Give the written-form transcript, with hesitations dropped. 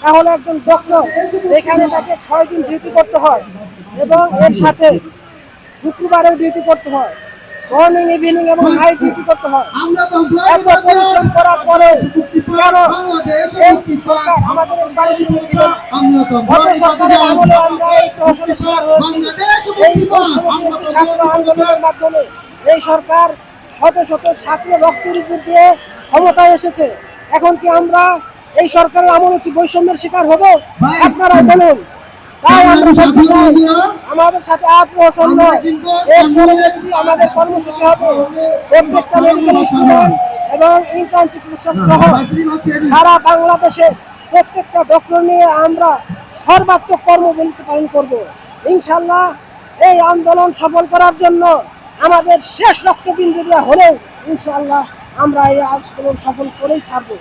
তাহলে একজন ডক্টর যেখানে তাকে 6 দিন ডিউটি করতে হয় এবং এর সাথে শুক্রবারেও ডিউটি করতে হয়, মর্নিং ইভিনিং এবং নাইট ডিউটি করতে হয়। এত পরিশ্রম করার পরেও কেন এই সরকার আমাদের এই পারিশ্রমিক দিল না? গত সরকারের আমলে আমরা এই প্রহসনের শিকার হয়েছি। এই বৈষম্যবিরোধী ছাত্র আন্দোলনের মাধ্যমে এই সরকার শত শত ছাত্র রক্তের উপর দিয়ে ক্ষমতায় এসেছে। এখন কি আমরা এই সরকারের আমলে কি বৈষম্যের শিকার হব? আপনারাই বলুন। তাই আমরা বলতে চাই, আমাদের সাথে প্রহসন নয়, এর পরবর্তী আমাদের কর্মসূচি হবে প্রত্যেকটা মেডিকেল স্টুডেন্ট এবং ইন্টার্ন চিকিৎসক সহ সারা বাংলাদেশে প্রত্যেকটা ডক্টর নিয়ে আমরা সর্বাত্মক কর্মবিরতি পালন করব। ইনশাল্লাহ এই আন্দোলন সফল করার জন্য আমাদের শেষ রক্তবিন্দু দেওয়া হলেও ইনশাল্লাহ আমরা এই আন্দোলন সফল করেই ছাড়বো।